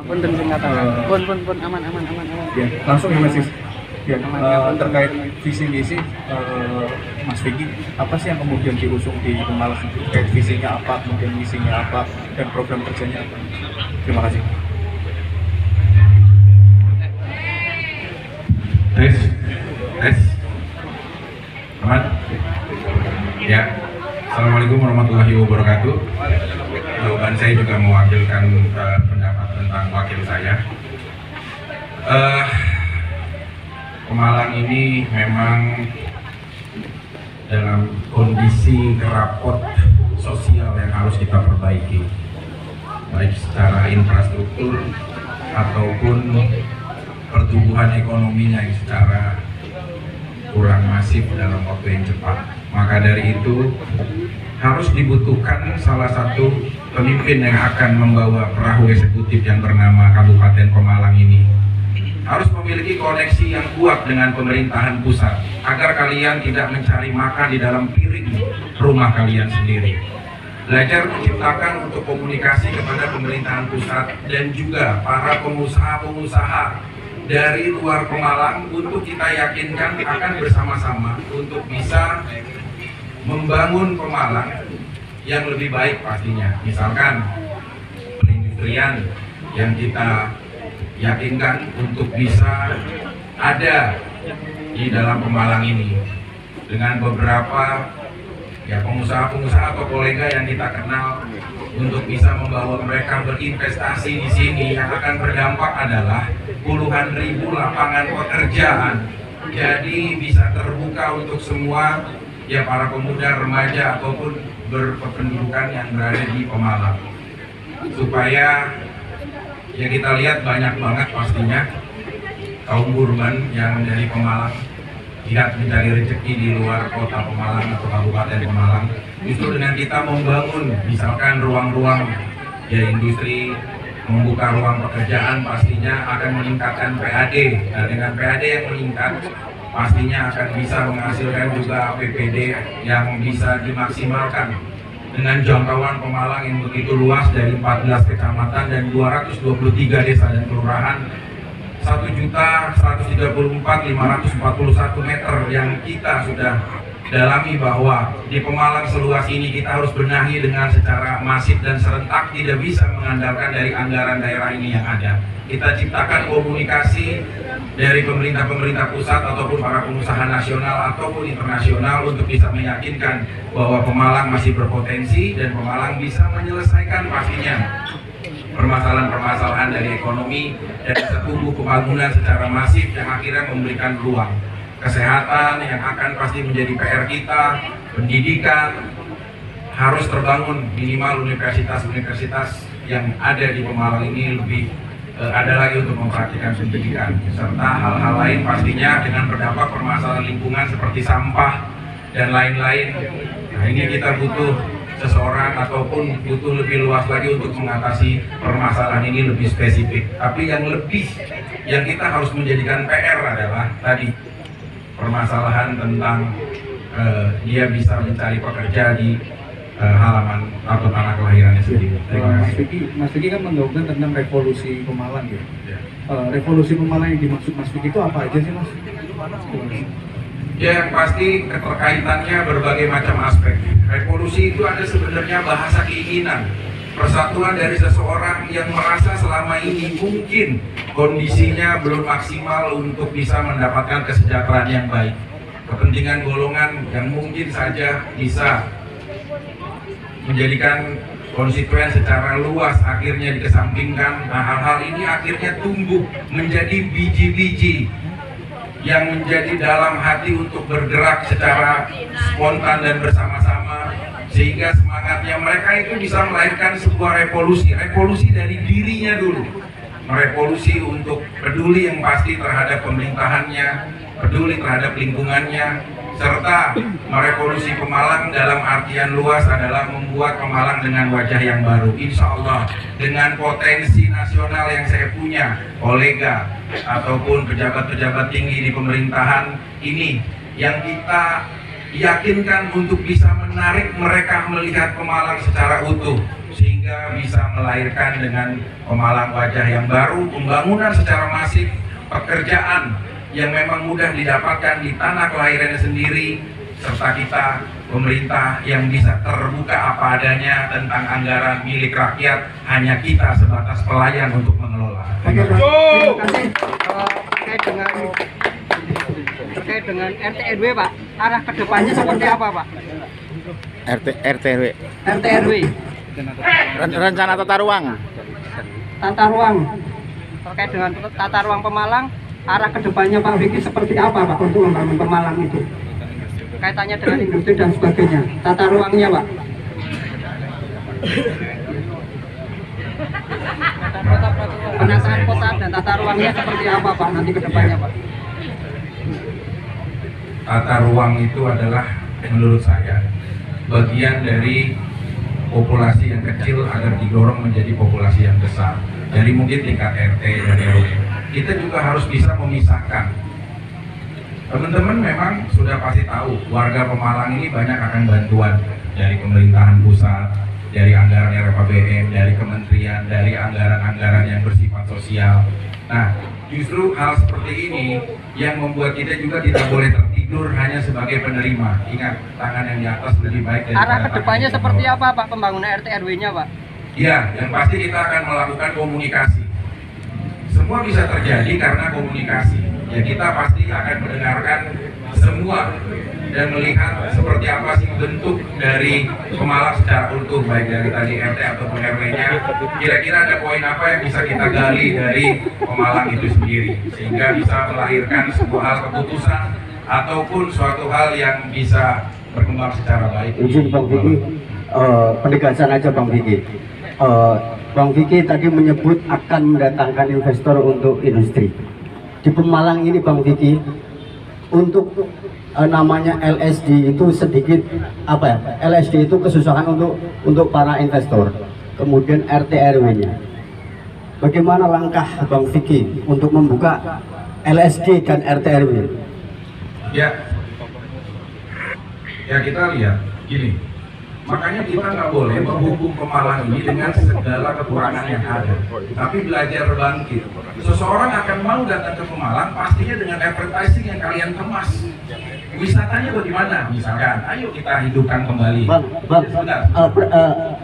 Punten sing kata. Pun aman. Ya, langsung ya Mas. Ya, Aman. terkait visi misi Mas Vicky, apa sih yang kemudian diusung di Pemalang? Terkait visinya apa, kemudian misinya apa, dan program kerjanya apa? Terima kasih. Tes, aman? Ya, Assalamualaikum warahmatullahi wabarakatuh. Jawaban saya juga mewakilkan pendapat tentang wakil saya. Pemalang ini memang dalam kondisi kerapot sosial yang harus kita perbaiki, baik secara infrastruktur ataupun pertumbuhan ekonominya yang secara kurang masif dalam waktu yang cepat. Maka dari itu harus dibutuhkan salah satu pemimpin yang akan membawa perahu eksekutif yang bernama Kabupaten Pemalang ini. Harus memiliki koneksi yang kuat dengan pemerintahan pusat agar kalian tidak mencari makan di dalam piring rumah kalian sendiri. Belajar menciptakan untuk komunikasi kepada pemerintahan pusat dan juga para pengusaha-pengusaha dari luar Pemalang untuk kita yakinkan akan bersama-sama untuk bisa membangun Pemalang yang lebih baik pastinya. Misalkan perindustrian yang kita yakinkan untuk bisa ada di dalam Pemalang ini dengan beberapa pengusaha-pengusaha atau kolega yang kita kenal untuk bisa membawa mereka berinvestasi di sini. Yang akan berdampak adalah puluhan ribu lapangan pekerjaan, jadi bisa terbuka untuk semua para pemuda, remaja ataupun berpendidikan yang berada di Pemalang, supaya kita lihat banyak banget pastinya kaum urban yang dari Pemalang tidak mencari rezeki di luar kota Pemalang atau Kabupaten Pemalang. Justru dengan kita membangun misalkan ruang-ruang industri, membuka ruang pekerjaan, pastinya akan meningkatkan PAD. Nah, dengan PAD yang meningkat pastinya akan bisa menghasilkan juga PPD yang bisa dimaksimalkan dengan jangkauan Pemalang yang begitu luas dari 14 kecamatan dan 223 desa dan kelurahan, 1.134.541 meter yang kita sudah dalami bahwa di Pemalang seluas ini kita harus benahi dengan secara masif dan serentak, tidak bisa mengandalkan dari anggaran daerah ini yang ada. Kita ciptakan komunikasi dari pemerintah pusat ataupun para pengusaha nasional ataupun internasional untuk bisa meyakinkan bahwa Pemalang masih berpotensi dan Pemalang bisa menyelesaikan pastinya permasalahan-permasalahan dari ekonomi dan bisa tumbuh pembangunan secara masif yang akhirnya memberikan ruang kesehatan yang akan pasti menjadi PR kita. Pendidikan harus terbangun, minimal universitas-universitas yang ada di Pemalang ini lebih ada lagi untuk memperhatikan pendidikan, serta hal-hal lain pastinya dengan berdampak permasalahan lingkungan seperti sampah dan lain-lain. Nah, ini kita butuh seseorang ataupun butuh lebih luas lagi untuk mengatasi permasalahan ini lebih spesifik. Tapi yang kita harus menjadikan PR adalah tadi permasalahan tentang dia bisa mencari pekerja di halaman atau tanah kelahirannya sendiri. Mas Vicky kan menggaungkan tentang revolusi Pemalang ya. Revolusi Pemalang yang dimaksud Mas Vicky itu apa aja sih Mas? Ya, yang pasti keterkaitannya berbagai macam aspek. Revolusi itu ada sebenarnya bahasa keinginan, persatuan dari seseorang yang merasa selama ini mungkin kondisinya belum maksimal untuk bisa mendapatkan kesejahteraan yang baik. Kepentingan golongan yang mungkin saja bisa menjadikan konstituen secara luas akhirnya dikesampingkan. Nah, hal-hal ini akhirnya tumbuh menjadi biji-biji yang menjadi dalam hati untuk bergerak secara spontan dan bersama-sama, sehingga semangatnya mereka itu bisa melahirkan sebuah revolusi dari dirinya dulu, merevolusi untuk peduli yang pasti terhadap pemerintahannya, peduli terhadap lingkungannya, serta merevolusi Pemalang dalam artian luas adalah membuat Pemalang dengan wajah yang baru. Insya Allah dengan potensi nasional yang saya punya, kolega ataupun pejabat-pejabat tinggi di pemerintahan ini yang kita yakinkan untuk bisa menarik mereka melihat Pemalang secara utuh, sehingga bisa melahirkan dengan Pemalang wajah yang baru, pembangunan secara masif, pekerjaan yang memang mudah didapatkan di tanah kelahirannya sendiri, serta kita pemerintah yang bisa terbuka apa adanya tentang anggaran milik rakyat, hanya kita sebatas pelayan untuk mengelola. Terima kasih. Terkait dengan RT RW Pak, arah kedepannya seperti apa Pak? RT RW. RT RW, Rencana tata ruang. tata ruang. Terkait dengan tata ruang Pemalang, arah kedepannya Pak Vicky seperti apa Pak untuk membangun Pemalang itu? Kaitannya dengan industri dan sebagainya. Tata ruangnya Pak. Penataan kota dan tata ruangnya seperti apa Pak nanti kedepannya Pak? Tata ruang itu adalah menurut saya bagian dari populasi yang kecil agar didorong menjadi populasi yang besar. Dari mungkin tingkat RT dan RW, kita juga harus bisa memisahkan. Teman-teman memang sudah pasti tahu warga Pemalang ini banyak akan bantuan dari pemerintahan pusat, dari anggaran RPBM, dari kementerian, dari anggaran-anggaran yang bersifat sosial. Nah, justru hal seperti ini yang membuat kita juga tidak boleh tertidur hanya sebagai penerima. Ingat, tangan yang di atas lebih baik dari Arah kedepannya seperti apa Pak pembangunan RT RW-nya Pak? Ya, yang pasti kita akan melakukan komunikasi. Semua bisa terjadi karena komunikasi. Ya, kita pasti akan mendengarkan semua dan melihat seperti apa sih bentuk dari Pemalang secara utuh, baik dari tadi RT ataupun RW-nya. Kira-kira ada poin apa yang bisa kita gali dari Pemalang itu sendiri, sehingga bisa melahirkan sebuah hal keputusan ataupun suatu hal yang bisa berkembang secara baik. Izin Bang Vicky, penegasan aja Bang Vicky. Bang Vicky tadi menyebut akan mendatangkan investor untuk industri. Di Pemalang ini Bang Vicky, untuk namanya LSD itu sedikit apa ya? LSD itu kesusahan untuk para investor. Kemudian RT RW-nya. Bagaimana langkah Bang Vicky untuk membuka LSD dan RT RW? Ya, kita lihat gini. Makanya kita nggak boleh menghukum Pemalang ini dengan segala kekurangan yang ada, tapi belajar bangkit. Seseorang akan mau datang ke Pemalang pastinya dengan advertising yang kalian kemas. Wisatanya bagaimana? Misalkan, ayo kita hidupkan kembali. Bang,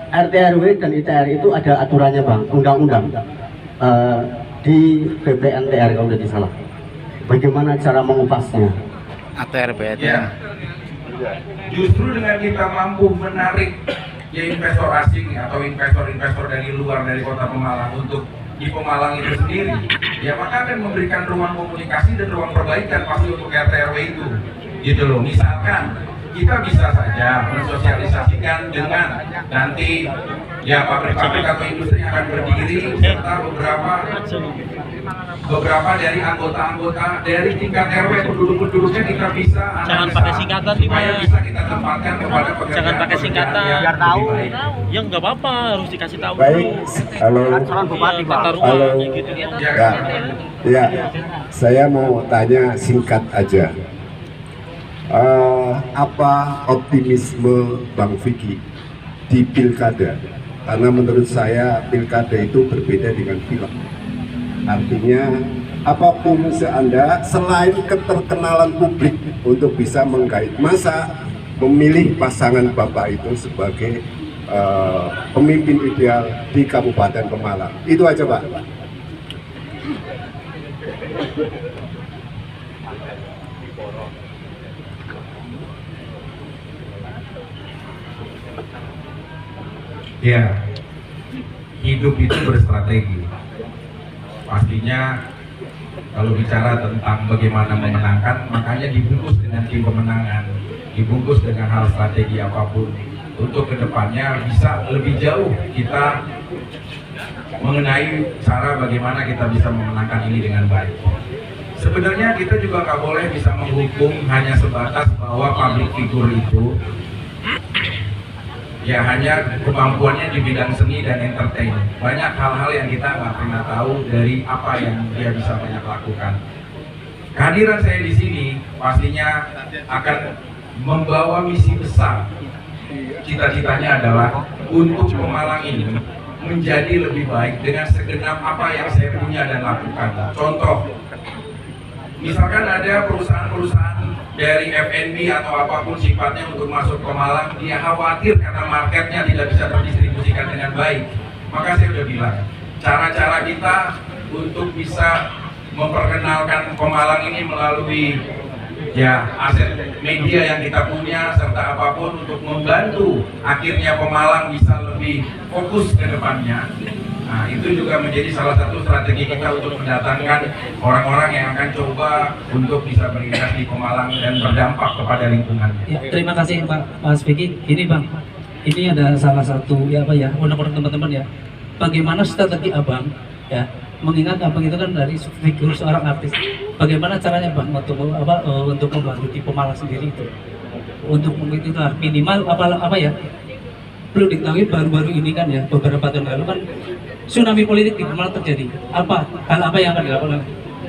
RT RW dan ITR itu ada aturannya Bang, undang-undang di BPNTR kalau tidak salah. Bagaimana cara mengupasnya? ATR Ya. Justru dengan kita mampu menarik ya investor asing atau investor-investor dari luar dari kota Pemalang untuk di Pemalang itu sendiri, ya maka akan memberikan ruang komunikasi dan ruang perbaikan pasti untuk RT RW itu, gitu loh. Misalkan kita bisa saja mensosialisasikan dengan nanti ya pabrik-pabrik atau industri yang akan berdiri serta beberapa dari anggota-anggota dari tingkat RW, penduduk-penduduknya kita bisa jangan pakai singkatan nih supaya Mas, bisa kita tempatkan kepada pekerjaan. jangan pakai singkatan Biar tahu. ya nggak apa-apa, harus dikasih tahu Baik, halo. Calon bupati Pak. tata ruang Halo. kayak gitu. Ya, saya mau tanya singkat aja. Apa optimisme Bang Vicky di pilkada? Karena menurut saya pilkada itu berbeda dengan film. Artinya apapun Anda selain keterkenalan publik untuk bisa menggait masa memilih pasangan Bapak itu sebagai pemimpin ideal di Kabupaten Pemalang. Itu aja Pak. Ya, hidup itu berstrategi. Pastinya kalau bicara tentang bagaimana memenangkan, makanya dibungkus dengan tim pemenangan, dibungkus dengan hal strategi apapun. Untuk kedepannya bisa lebih jauh kita mengenai cara bagaimana kita bisa memenangkan ini dengan baik. Sebenarnya kita juga nggak boleh bisa menghukum hanya sebatas bahwa public figure itu ya hanya kemampuannya di bidang seni dan entertain. Banyak hal-hal yang kita nggak pernah tahu dari apa yang dia bisa banyak lakukan. Kehadiran saya di sini pastinya akan membawa misi besar. Cita-citanya adalah untuk Pemalang ini menjadi lebih baik dengan segenap apa yang saya punya dan lakukan. Contoh, misalkan ada perusahaan-perusahaan dari F&B atau apapun sifatnya untuk masuk ke Malang, dia khawatir karena marketnya tidak bisa terdistribusikan dengan baik. Maka saya sudah bilang, cara-cara kita untuk bisa memperkenalkan Pemalang ini melalui ya aset media yang kita punya serta apapun untuk membantu akhirnya Pemalang bisa lebih fokus ke depannya. Nah, itu juga menjadi salah satu strategi kita untuk mendatangkan orang-orang yang akan coba untuk bisa berinvestasi di Pemalang dan berdampak kepada lingkungan. Ya, terima kasih Pak Mas Vicky. Ini Bang, ini ada salah satu ya apa ya, undang-undang teman-teman ya. Bagaimana strategi Abang ya, mengingat Abang itu kan dari figur seorang artis. Bagaimana caranya Bang untuk untuk membantu di Pemalang sendiri itu? Untuk itu minimal apa ya? Perlu diketahui baru-baru ini kan ya, beberapa tahun lalu kan tsunami politik di Pemalang terjadi. Hal apa yang akan dilakukan oleh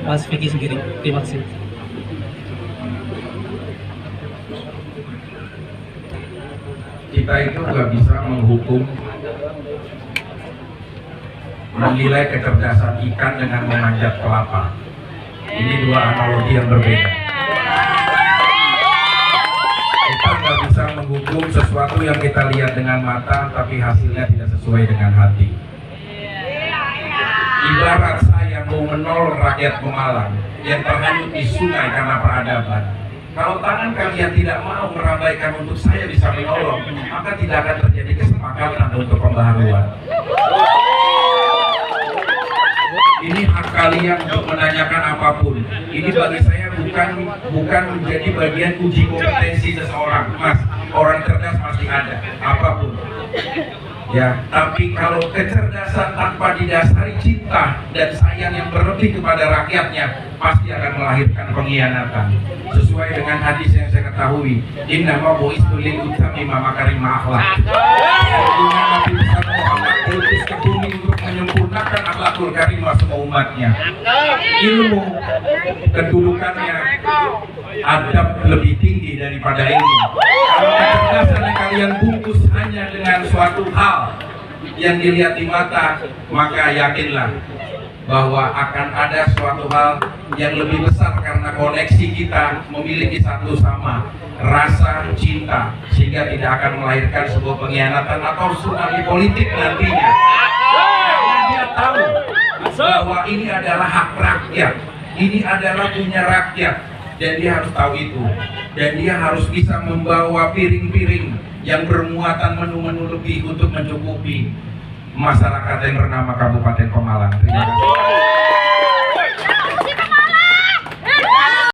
Mas Vicky sendiri? Terima kasih. Kita itu nggak bisa menghukum, menilai kecerdasan ikan dengan memanjat kelapa. Ini dua analogi yang berbeda. Kita nggak bisa menghukum sesuatu yang kita lihat dengan mata, tapi hasilnya tidak sesuai dengan hati. Ibarat saya mau menolong rakyat Pemalang yang terhanyut di sungai karena peradaban. Kalau tangan kalian tidak mau merambaikan untuk saya bisa menolong, maka tidak akan terjadi kesepakatan untuk pembaharuan. Ini hak kalian untuk menanyakan apapun. Ini bagi saya bukan menjadi bagian uji kompetensi seseorang. Mas, orang cerdas pasti ada, apapun. Ya, tapi kalau kecerdasan tanpa didasari cinta dan sayang yang berlebih kepada rakyatnya, pasti akan melahirkan pengkhianatan. Sesuai dengan hadis yang saya ketahui, inna ma bu'istu lil utamima makarimah akhlak. Sesungguhnya Nabi besar Muhammad diutus ke bumi untuk menyempurnakan akhlakul karimah semua umatnya. Ilmu kedudukannya adab lebih tinggi daripada ilmu. Kalau kecerdasan yang kalian bungkus hanya dengan suatu hal yang dilihat di mata, maka yakinlah bahwa akan ada suatu hal yang lebih besar karena koneksi kita memiliki satu sama rasa cinta, sehingga tidak akan melahirkan sebuah pengkhianatan atau tsunami politik nantinya. Karena dia tahu bahwa ini adalah hak rakyat, ini adalah punya rakyat, dan dia harus tahu itu, dan dia harus bisa membawa piring-piring yang bermuatan menu-menu lebih untuk mencukupi masyarakat yang bernama Kabupaten Pemalang. Terima kasih.